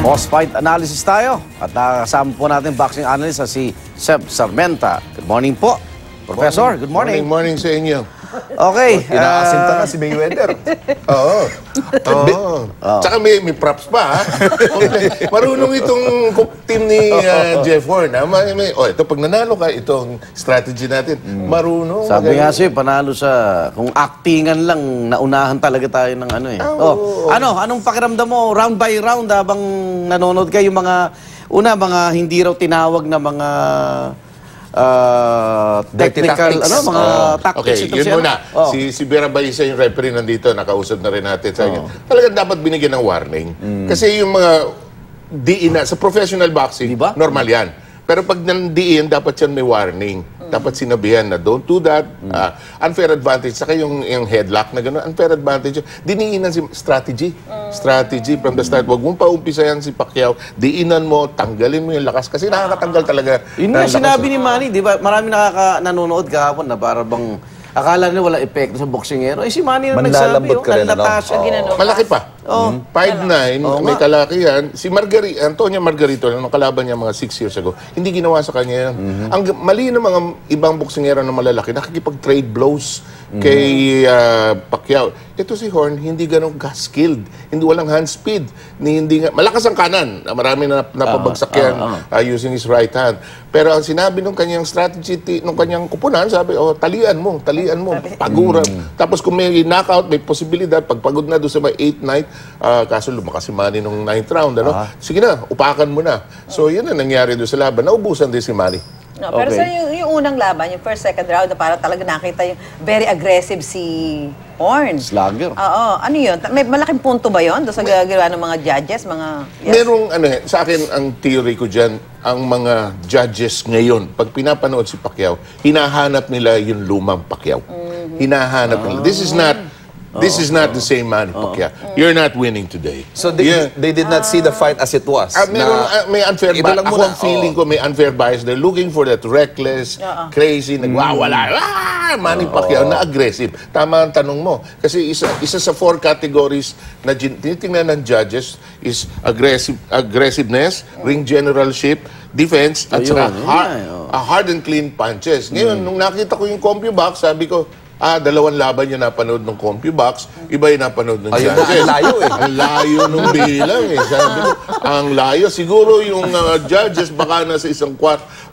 Post-fight analysis tayo at nakasama po natin boxing analyst na si Seb Sarmenta. Good morning po, Professor. Good morning. Morning sa inyo. Okay. Inaasinta na si Mayweather. Oo. Oo. Tsaka may props pa, ha? Marunong itong team ni Jeff Horn. Ito, pag nanalo ka, itong strategy natin, marunong. Sabi nga siya, panalo sa kung actingan lang, naunahan talaga tayo ng ano eh. Anong pakiramdam mo round by round habang nanonood kayo mga hindi raw tinawag na mga technical, mga tactics. Okay, yun muna. Si Vera Baisa, yung referee nandito, nakausap na rin natin sa inyo. Talagang dapat binigyan ng warning. Kasi yung mga diin sa professional boxing, diba? Normal yan. Pero pag nandiin, dapat yan may warning. Dapat sinabihan na don't do that. Unfair advantage. Saka yung headlock na gano'n, unfair advantage. Diniinan si strategy. Strategy from the start. Huwag mong paumpisayan si Pacquiao. Diinan mo, tanggalin mo yung lakas. Kasi nakakatanggal talaga. Yun nga sinabi ni Manny, di ba? Marami nanonood kahapon na para bang akala nila wala epekto sa boksingero. Si Manny na nagsabi, nanlata siya. Malaki pa. 5'9", may kalakihan. Si Antonio Margarito, nung kalaban niya mga 6 years ago, hindi ginawa sa kanya yan. Ang mali ng mga ibang boksingero na malalaki, nakikipag-trade blows kay Pacquiao. Ito si Horn, hindi ganun skilled. Hindi walang hand speed. Malakas ang kanan. Marami na napabagsak yan using his right hand. Pero ang sinabi nung kanyang strategy, nung kanyang kupunan, sabi, talian mo, paguran. Tapos kung may knockout, may posibilidad, pag pagod na doon sa may 8th night, kaso lumakas si Manny nung 9th round, sige na, upakan mo na. So yun ang nangyari doon sa laban. Naubusan din si Manny. No, pero sa yung unang laban, yung first, second round, na para talaga nakita yung very aggressive si Horn. Slugger. Oo. Ano yun? May malaking punto ba yun doon sa gagawa ng mga judges? Merong, sa akin, ang theory ko dyan, ang mga judges ngayon, pag pinapanood si Pacquiao, hinahanap nila yung lumang Pacquiao. Hinahanap nila. This is not the same Manny Pacquiao. You're not winning today. So they did not see the fight as it was. May unfair bias. Ako ang feeling ko may unfair bias. They're looking for that reckless, crazy, nagwawala. Manny Pacquiao na aggressive. Tama ang tanong mo. Kasi isa sa 4 categories na tinitingnan ng judges is aggressiveness, ring generalship, defense, at saka hard and clean punches. Ngayon, nung nakita ko yung CompuBox, sabi ko, dalawang laban yung napanood ng CompuBox, iba yung napanood ng judges. Ang layo eh. Ang layo nung bilang eh. Sabi ko, ang layo. Siguro yung judges baka nasa isang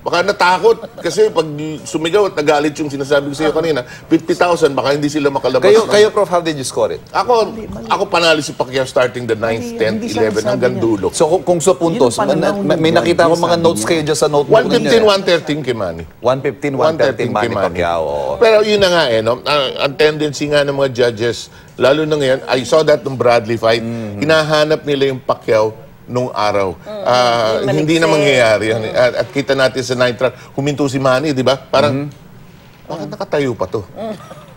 baka natakot kasi pag sumigaw at nagalit yung sinasabi ko sa iyo kanina, 50,000, baka hindi sila makalabas. Kayo, Prof, how did you score it? Ako panalo si Pacquiao starting the 9th, 10th, 11 hanggang dulo. So kung sa puntos, may nakita ko mga notes kayo dyan sa notebook ninyo. 115, 113 kay Manny. 115, 113 Manny Pacquiao. Pero yun na nga no? Ang tendency nga ng mga judges, lalo na ngayon, I saw that nung Bradley fight, hinahanap nila yung Pacquiao nung araw. Hindi na mangyayari. At kita natin sa 9th round, huminto si Manny, di ba? Parang, bakit nakatayo pa to?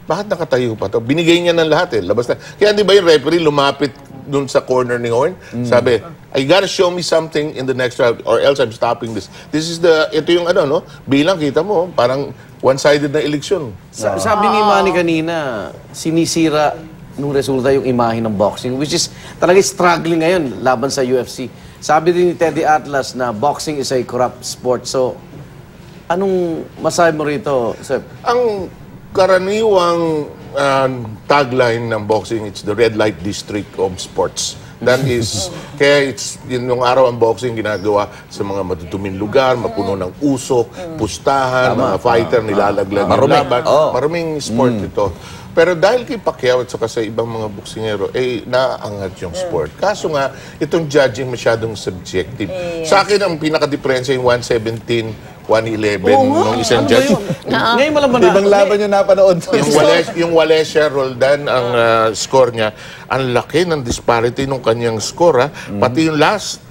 Bakit nakatayo pa to? Binigay niya ng lahat eh. Labas na. Kaya di ba yung referee lumapit dun sa corner ni Horn? Sabi, I gotta show me something in the next round or else I'm stopping this. Ito yung bilang kita mo, parang one-sided na eleksyon. Sabi ni Manny kanina, sinisira nung resulta yung imahe ng boxing, which is talaga struggling ngayon laban sa UFC. Sabi din ni Teddy Atlas na boxing is a corrupt sport. So, anong masabi mo rito, Seb? Ang karaniwang tagline ng boxing, it's the red light district of sports. That is, kaya nung araw ang boxing ginagawa sa mga matutuming lugar, mapuno ng usok, pustahan, mga fighter, nilalaglag ng laban. Maraming sport ito. Pero dahil kay Pacquiao at saka sa ibang mga boksingero, naaangat yung sport. Kaso nga, itong judging masyadong subjective. Sa akin, ang pinaka-diferensya yung 117, 111 nung isang judge. Ngayon mo lang ba ibang laban yung napanood. Yung Walesia Roldan, ang score niya, ang laki ng disparity nung kanyang score. Pati yung last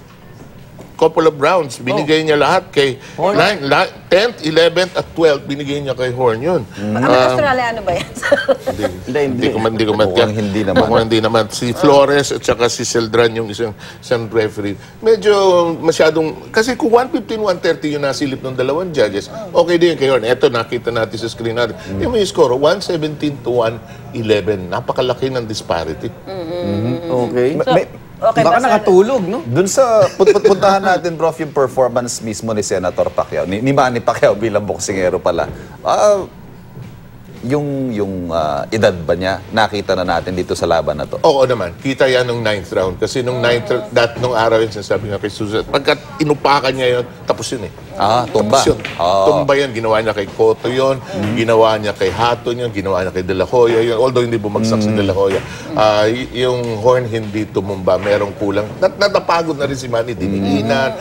couple of rounds, binigay niya lahat kay 10th, 11th, at 12th, binigay niya kay Horn yun. Australiano ba yan? Hindi ko matyan. Hindi naman. Si Flores at saka si Celdran yung isang referee. Medyo masyadong, kasi kung 115, 130 yung nasilip ng dalawang judges, okay din kay Horn. Eto, nakita natin sa screen natin. Yung may score, 117 to 111. Napakalaki ng disparity. Okay. Okay, Baka basta- nakatulog, no? Dun sa puntahan natin, Prof, yung performance mismo ni Senator Pacquiao, ni Manny Pacquiao bilang boksingero pala. Yung edad ba niya, nakita na natin dito sa laban na to? Oo naman, kita yan nung 9th round. Kasi nung 9th, nung araw yun, sinasabi nga kay Susan, pagka inupakan niya yun, tapos yun eh. Tumba. Tapos yun. Tumba yan, ginawa niya kay Cotto yun, ginawa niya kay Hatton yun, ginawa niya kay De La Hoya yun. Although hindi bumagsak si De La Hoya. Yung horn hindi tumumba, merong kulang. Natapagod na rin si Manny, diniginan.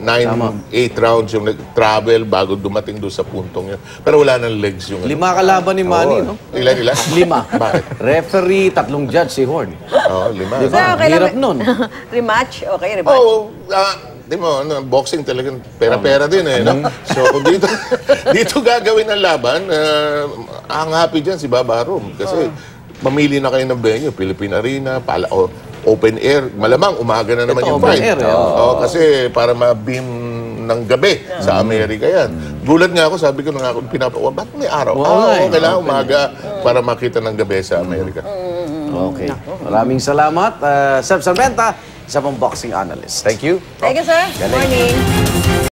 8 rounds yung nag-travel bago dumating doon sa puntong yun. Pero wala nang legs yung... 5 kalaban ni Manny, no? Ilan? 5. Bakit? Referee, 3 judge si Horn. Oo, 5. Di ba? So, okay lang. Hirap nun. Rematch? Okay, rematch. Oo, di mo, boxing talagang pera-pera din eh. No? So, kung dito gagawin ang laban, ang happy dyan si Baba Arum. Kasi mamili na kayo ng venue, Philippine Arena, open air. Malamang, umaga na naman Ito, yung open fight. air, eh. Oo, kasi para ma-beam ng gabi sa Amerika yan. Gulat nga ako, sabi ko na ako, ba't may araw? Kailangan umaga para makita ng gabi sa Amerika. Okay. Maraming salamat. Seb Sarmenta, isa pong boxing analyst. Thank you. Thank you, sir. Good morning.